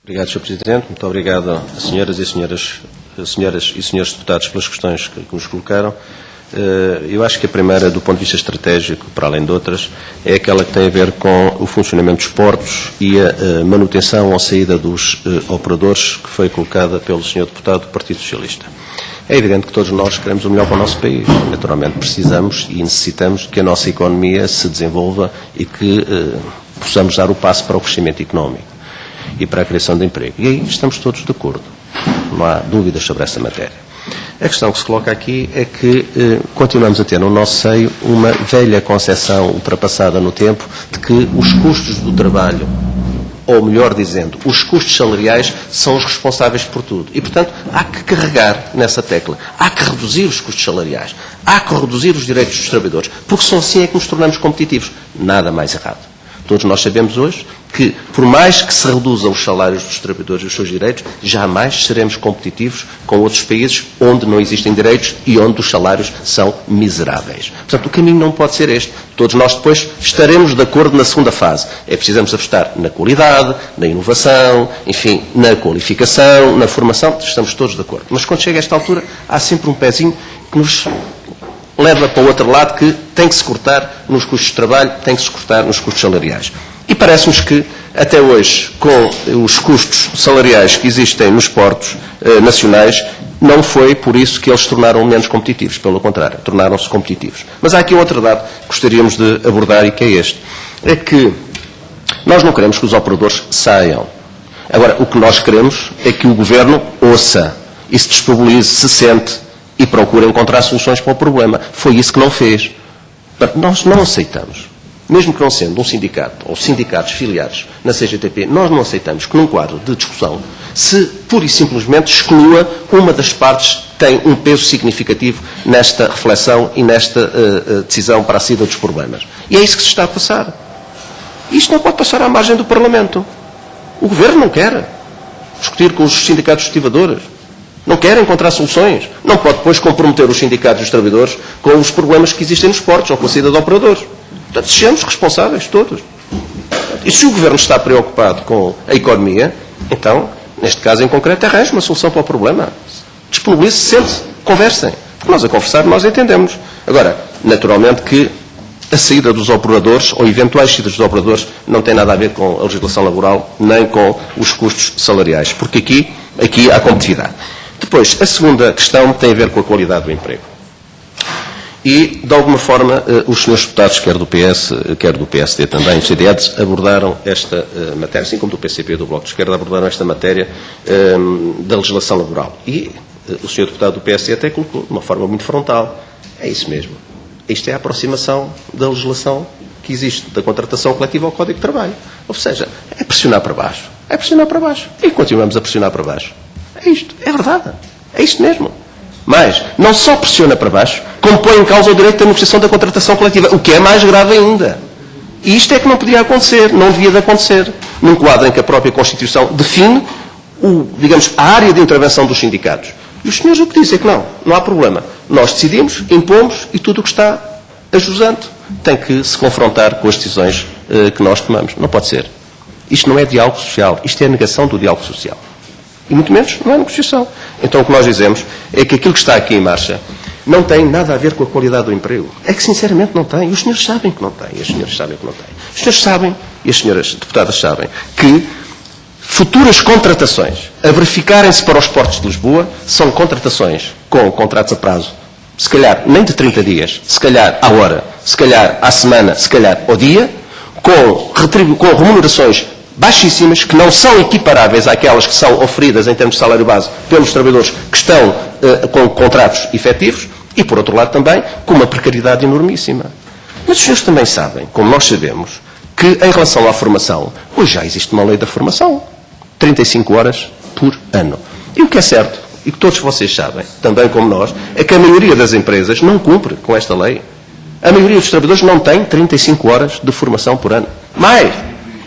Obrigado, Sr. Presidente. Muito obrigado a senhoras e senhores deputados pelas questões que nos colocaram. Eu acho que a primeira, do ponto de vista estratégico, para além de outras, é aquela que tem a ver com o funcionamento dos portos e a manutenção ou saída dos operadores, que foi colocada pelo Sr. Deputado do Partido Socialista. É evidente que todos nós queremos o melhor para o nosso país. Naturalmente precisamos e necessitamos que a nossa economia se desenvolva e que possamos dar o passo para o crescimento económico e para a criação de emprego. E aí estamos todos de acordo. Não há dúvidas sobre essa matéria. A questão que se coloca aqui é que continuamos a ter no nosso seio uma velha concepção ultrapassada no tempo de que os custos do trabalho, ou melhor dizendo, os custos salariais são os responsáveis por tudo. E, portanto, há que carregar nessa tecla. Há que reduzir os custos salariais. Há que reduzir os direitos dos trabalhadores. Porque só assim é que nos tornamos competitivos. Nada mais errado. Todos nós sabemos hoje que, por mais que se reduzam os salários dos trabalhadores e os seus direitos, jamais seremos competitivos com outros países onde não existem direitos e onde os salários são miseráveis. Portanto, o caminho não pode ser este. Todos nós depois estaremos de acordo na segunda fase. É precisamos apostar na qualidade, na inovação, enfim, na qualificação, na formação. Estamos todos de acordo. Mas quando chega a esta altura, há sempre um pezinho que nos leva para o outro lado, que tem que se cortar nos custos de trabalho, tem que se cortar nos custos salariais. E parece-nos que, até hoje, com os custos salariais que existem nos portos nacionais, não foi por isso que eles se tornaram menos competitivos. Pelo contrário, tornaram-se competitivos. Mas há aqui outro dado que gostaríamos de abordar e que é este. É que nós não queremos que os operadores saiam. Agora, o que nós queremos é que o Governo ouça e se disponibilize, se sente e procura encontrar soluções para o problema. Foi isso que não fez. Nós não aceitamos, mesmo que não sendo um sindicato ou sindicatos filiados na CGTP, nós não aceitamos que num quadro de discussão se pura e simplesmente exclua uma das partes que tem um peso significativo nesta reflexão e nesta decisão para a saída dos problemas. E é isso que se está a passar. Isto não pode passar à margem do Parlamento. O Governo não quer discutir com os sindicatos estivadores. Não quer encontrar soluções. Não pode, depois, comprometer os sindicatos e os trabalhadores com os problemas que existem nos portos ou com a saída de operadores. Portanto, sejamos responsáveis, todos. E se o Governo está preocupado com a economia, então, neste caso em concreto, arranje uma solução para o problema. Disponibilize-se, sente-se, conversem. Porque nós a conversar, nós entendemos. Agora, naturalmente que a saída dos operadores, ou eventuais saídas dos operadores, não tem nada a ver com a legislação laboral, nem com os custos salariais. Porque aqui há competitividade. Depois, a segunda questão tem a ver com a qualidade do emprego. E, de alguma forma, os senhores deputados, quer do PS, quer do PSD também, os CDEDs, abordaram esta matéria, assim como do PCP e do Bloco de Esquerda, abordaram esta matéria da legislação laboral. E o senhor deputado do PSD até colocou de uma forma muito frontal. É isso mesmo. Isto é a aproximação da legislação que existe, da contratação coletiva ao Código de Trabalho. Ou seja, é pressionar para baixo. É pressionar para baixo. E continuamos a pressionar para baixo. É isto. É verdade. É isto mesmo. Mas não só pressiona para baixo, como põe em causa o direito da negociação da contratação coletiva, o que é mais grave ainda. E isto é que não podia acontecer, não devia de acontecer, num quadro em que a própria Constituição define, digamos, a área de intervenção dos sindicatos. E os senhores o que dizem é que não há problema. Nós decidimos, impomos e tudo o que está ajusante tem que se confrontar com as decisões que nós tomamos. Não pode ser. Isto não é diálogo social, isto é a negação do diálogo social. E muito menos não é negociação. Então o que nós dizemos é que aquilo que está aqui em marcha não tem nada a ver com a qualidade do emprego. É que sinceramente não tem. E os senhores sabem que não tem. E as senhoras sabem que não tem. Os senhores sabem, e as senhoras deputadas sabem, que futuras contratações a verificarem-se para os portos de Lisboa são contratações com contratos a prazo, se calhar nem de 30 dias, se calhar à hora, se calhar à semana, se calhar ao dia, com remunerações baixíssimas, que não são equiparáveis àquelas que são oferidas em termos de salário base pelos trabalhadores que estão com contratos efetivos e, por outro lado, também com uma precariedade enormíssima. Mas os senhores também sabem, como nós sabemos, que em relação à formação, hoje já existe uma lei da formação, 35 horas por ano. E o que é certo, e que todos vocês sabem, também como nós, é que a maioria das empresas não cumpre com esta lei. A maioria dos trabalhadores não tem 35 horas de formação por ano. Mais,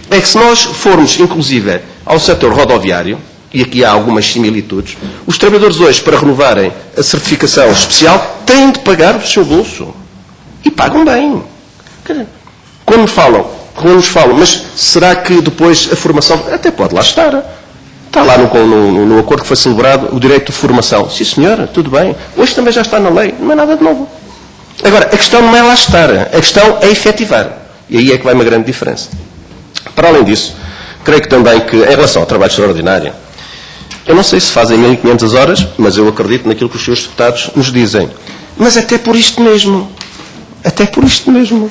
é que se nós formos, inclusive, ao setor rodoviário, e aqui há algumas similitudes, os trabalhadores hoje, para renovarem a certificação especial, têm de pagar do seu bolso. E pagam bem. Quando nos falam, mas será que depois a formação até pode lá estar? Está lá no acordo que foi celebrado o direito de formação. Sim, senhora, tudo bem. Hoje também já está na lei. Não é nada de novo. Agora, a questão não é lá estar. A questão é efetivar. E aí é que vai uma grande diferença. Para além disso, creio que também que, em relação ao trabalho extraordinário, eu não sei se fazem 1500 horas, mas eu acredito naquilo que os senhores deputados nos dizem. Mas até por isto mesmo. Até por isto mesmo.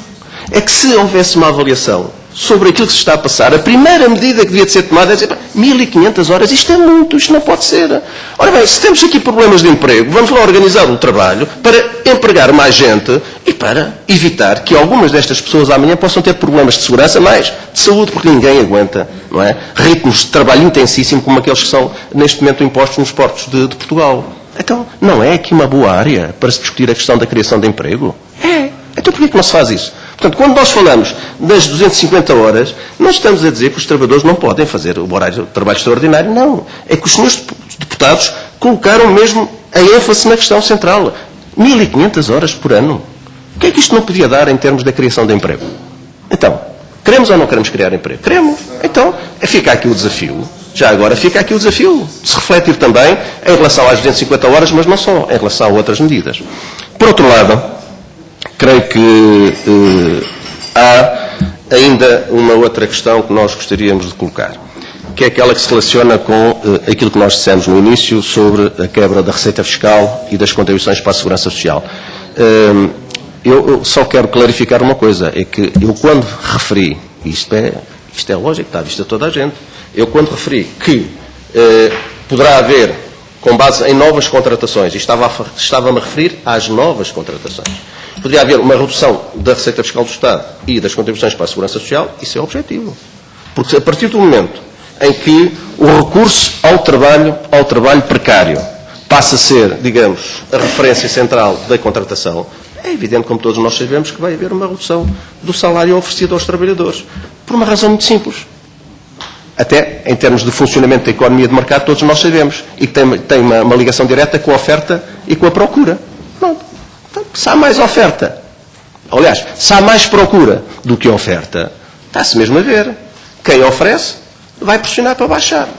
É que se houvesse uma avaliação sobre aquilo que se está a passar, a primeira medida que devia de ser tomada é dizer 1500 horas, isto é muito, isto não pode ser. Ora bem, se temos aqui problemas de emprego, vamos lá organizar um trabalho para empregar mais gente e para evitar que algumas destas pessoas amanhã possam ter problemas de segurança, mais de saúde, porque ninguém aguenta, não é? Ritmos de trabalho intensíssimo como aqueles que são neste momento impostos nos portos de Portugal. Então, não é aqui uma boa área para se discutir a questão da criação de emprego? É. Então porquê que não se faz isso? Portanto, quando nós falamos das 250 horas, não estamos a dizer que os trabalhadores não podem fazer o horário de trabalho extraordinário, não. É que os senhores deputados colocaram mesmo a ênfase na questão central. 1500 horas por ano. O que é que isto não podia dar em termos da criação de emprego? Então, queremos ou não queremos criar emprego? Queremos. Então, fica aqui o desafio. Já agora fica aqui o desafio de se refletir também em relação às 250 horas, mas não só, em relação a outras medidas. Por outro lado, creio que há ainda uma outra questão que nós gostaríamos de colocar, que é aquela que se relaciona com aquilo que nós dissemos no início sobre a quebra da receita fiscal e das contribuições para a segurança social. Eu só quero clarificar uma coisa, é que eu quando referi, isto é lógico, está à vista toda a gente, eu quando referi que poderá haver, com base em novas contratações, e estava-me a referir às novas contratações, poderia haver uma redução da receita fiscal do Estado e das contribuições para a segurança social, isso é o objetivo. Porque a partir do momento em que o recurso ao trabalho precário passa a ser, digamos, a referência central da contratação, é evidente, como todos nós sabemos, que vai haver uma redução do salário oferecido aos trabalhadores. Por uma razão muito simples. Até em termos de funcionamento da economia de mercado, todos nós sabemos. E que tem uma ligação direta com a oferta e com a procura. Não. Se há mais oferta, aliás, se há mais procura do que oferta, está-se mesmo a ver. Quem oferece vai pressionar para baixar.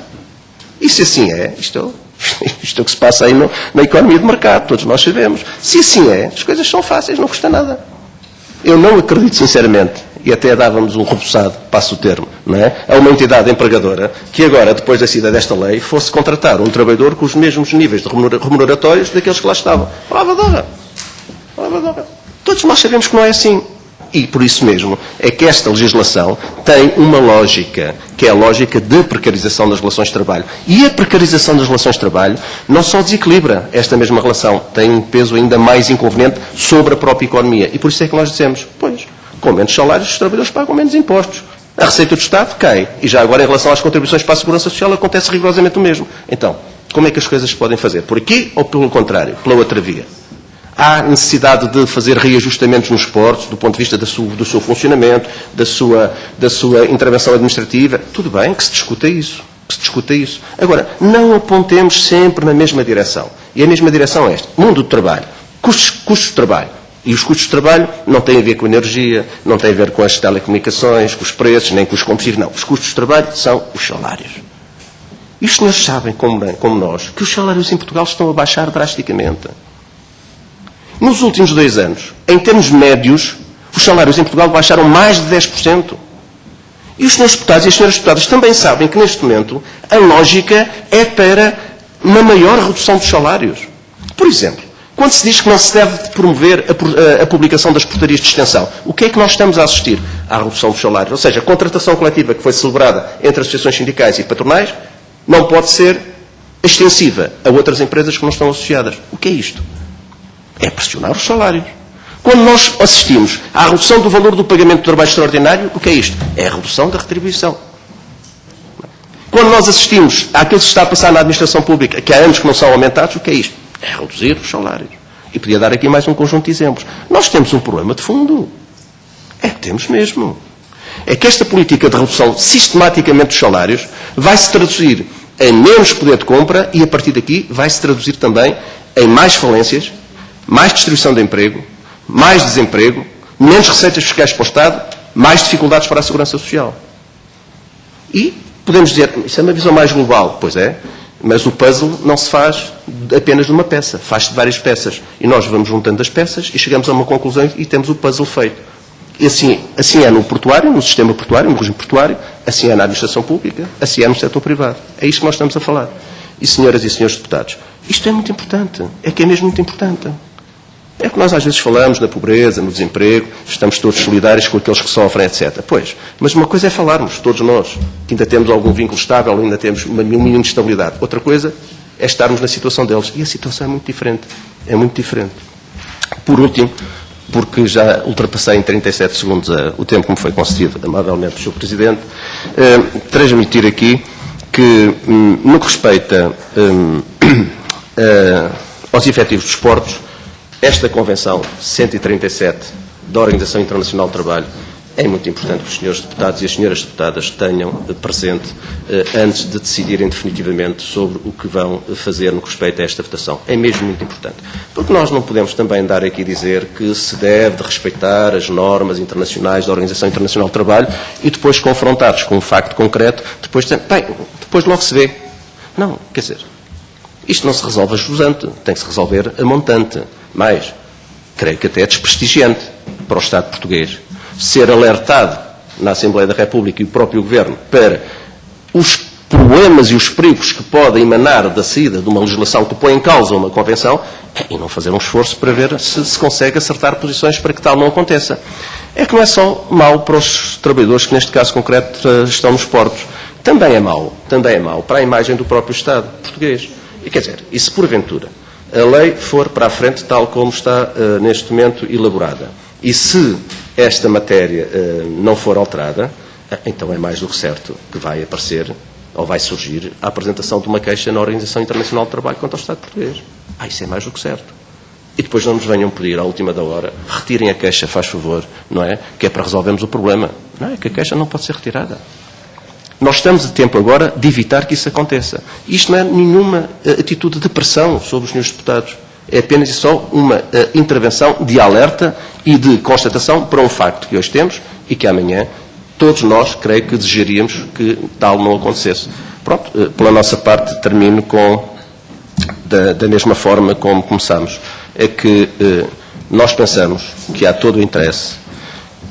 E se assim é, isto é o que se passa aí na economia de mercado, todos nós sabemos. Se assim é, as coisas são fáceis, não custa nada. Eu não acredito, sinceramente, e até dávamos um rebuçado, passo o termo, não é? A uma entidade empregadora que agora, depois da saída desta lei, fosse contratar um trabalhador com os mesmos níveis de remuneratórios daqueles que lá estavam. Prova d'hora. Todos nós sabemos que não é assim. E por isso mesmo é que esta legislação tem uma lógica, que é a lógica de precarização das relações de trabalho. E a precarização das relações de trabalho não só desequilibra esta mesma relação, tem um peso ainda mais inconveniente sobre a própria economia. E por isso é que nós dizemos, pois, com menos salários os trabalhadores pagam menos impostos. A receita do Estado cai. E já agora em relação às contribuições para a segurança social acontece rigorosamente o mesmo. Então, como é que as coisas se podem fazer? Por aqui ou pelo contrário? Pela outra via? Há necessidade de fazer reajustamentos nos portos, do ponto de vista do seu funcionamento, da sua intervenção administrativa. Tudo bem, que se discuta isso. Agora, não apontemos sempre na mesma direção. E a mesma direção é esta. Mundo do trabalho. Custos de trabalho. E os custos de trabalho não têm a ver com a energia, não têm a ver com as telecomunicações, com os preços, nem com os combustíveis. Não. Os custos de trabalho são os salários. E os senhores sabem, como nós, que os salários em Portugal estão a baixar drasticamente. Nos últimos 2 anos, em termos médios, os salários em Portugal baixaram mais de 10%. E os senhores deputados e as senhoras deputadas também sabem que, neste momento, a lógica é para uma maior redução dos salários. Por exemplo, quando se diz que não se deve promover a publicação das portarias de extensão, o que é que nós estamos a assistir? À redução dos salários. Ou seja, a contratação coletiva que foi celebrada entre associações sindicais e patronais não pode ser extensiva a outras empresas que não estão associadas. O que é isto? É pressionar os salários. Quando nós assistimos à redução do valor do pagamento do trabalho extraordinário, o que é isto? É a redução da retribuição. Quando nós assistimos àquilo que se está a passar na administração pública, que há anos que não são aumentados, o que é isto? É reduzir os salários. E podia dar aqui mais um conjunto de exemplos. Nós temos um problema de fundo. É que temos mesmo. É que esta política de redução sistematicamente dos salários vai se traduzir em menos poder de compra e, a partir daqui, vai se traduzir também em mais falências, mais destruição de emprego, mais desemprego, menos receitas fiscais para o Estado, mais dificuldades para a segurança social. E Podemos dizer, isso é uma visão mais global, pois é, mas o puzzle não se faz apenas de uma peça, faz-se de várias peças. E nós vamos juntando as peças e chegamos a uma conclusão e temos o puzzle feito. E assim é no portuário, no sistema portuário, no regime portuário, assim é na administração pública, assim é no setor privado. É isto que nós estamos a falar. E senhoras e senhores deputados, isto é muito importante, é que é mesmo muito importante. É que nós às vezes falamos na pobreza, no desemprego, estamos todos solidários com aqueles que sofrem, etc. Pois, mas uma coisa é falarmos, todos nós, que ainda temos algum vínculo estável, ainda temos um mínimo de estabilidade. Outra coisa é estarmos na situação deles. E a situação é muito diferente. É muito diferente. Por último, porque já ultrapassei em 37 segundos o tempo que me foi concedido amavelmente pelo Sr. Presidente, transmitir aqui que, no que respeita aos efetivos dos portos, esta Convenção 137 da Organização Internacional do Trabalho é muito importante que os senhores deputados e as senhoras deputadas tenham presente antes de decidirem definitivamente sobre o que vão fazer no que respeita a esta votação. É mesmo muito importante. Porque nós não podemos também dar aqui dizer que se deve de respeitar as normas internacionais da Organização Internacional do Trabalho e depois confrontados com um facto concreto, depois logo se vê. Não, quer dizer, isto não se resolve a jusante, tem que se resolver a montante. Mas, creio que até é desprestigiante para o Estado português ser alertado na Assembleia da República e o próprio Governo para os problemas e os perigos que podem emanar da saída de uma legislação que põe em causa uma convenção e não fazer um esforço para ver se consegue acertar posições para que tal não aconteça. É que não é só mau para os trabalhadores que neste caso concreto estão nos portos. Também é mau para a imagem do próprio Estado português. E quer dizer, e se porventura a lei for para a frente tal como está neste momento elaborada, e se esta matéria não for alterada, então é mais do que certo que vai aparecer, ou vai surgir, a apresentação de uma queixa na Organização Internacional do Trabalho contra o Estado português. Isso é mais do que certo. E depois não nos venham pedir, à última da hora, retirem a queixa, faz favor, não é? Que é para resolvermos o problema. Não é que a queixa não pode ser retirada. Nós estamos a tempo agora de evitar que isso aconteça. Isto não é nenhuma atitude de pressão sobre os senhores deputados. É apenas e só uma intervenção de alerta e de constatação para um facto que hoje temos e que amanhã todos nós, creio que desejaríamos que tal não acontecesse. Pronto, pela nossa parte termino com, da mesma forma como começamos. É que nós pensamos que há todo o interesse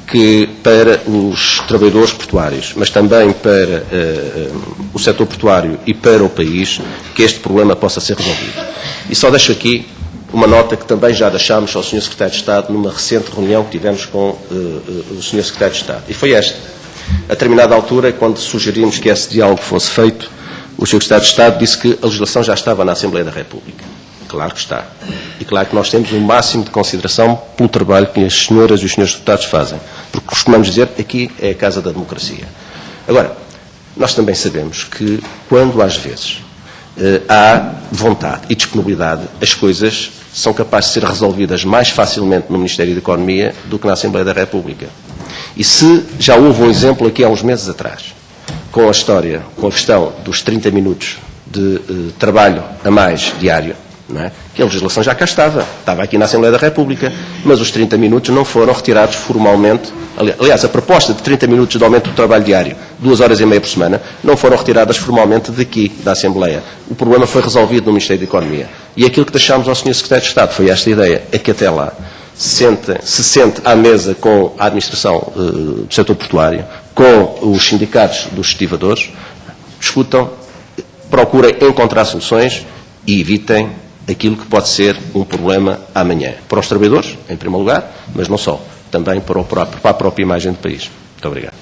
que para os trabalhadores portuários, mas também para o setor portuário e para o país, que este problema possa ser resolvido. E só deixo aqui uma nota que também já deixámos ao Sr. Secretário de Estado numa recente reunião que tivemos com o Sr. Secretário de Estado. E foi esta. A determinada altura, quando sugerimos que esse diálogo fosse feito, o Sr. Secretário de Estado disse que a legislação já estava na Assembleia da República. Claro que está. E claro que nós temos o máximo de consideração pelo trabalho que as senhoras e os senhores deputados fazem. Porque costumamos dizer que aqui é a casa da democracia. Agora, nós também sabemos que quando às vezes há vontade e disponibilidade, as coisas são capazes de ser resolvidas mais facilmente no Ministério da Economia do que na Assembleia da República. E se já houve um exemplo aqui há uns meses atrás, com a história, com a questão dos 30 minutos de trabalho a mais diário, não é? Que a legislação já cá estava aqui na Assembleia da República, mas os 30 minutos não foram retirados formalmente. Aliás, a proposta de 30 minutos de aumento do trabalho diário, 2 horas e meia por semana, não foram retiradas formalmente daqui, da Assembleia. O problema foi resolvido no Ministério da Economia. E aquilo que deixámos ao Sr. Secretário de Estado foi esta ideia, é que até lá se sente à mesa com a administração do setor portuário, com os sindicatos dos estivadores, discutam, procurem encontrar soluções e evitem aquilo que pode ser um problema amanhã. Para os trabalhadores, em primeiro lugar, mas não só. Também para a própria imagem do país. Muito obrigado.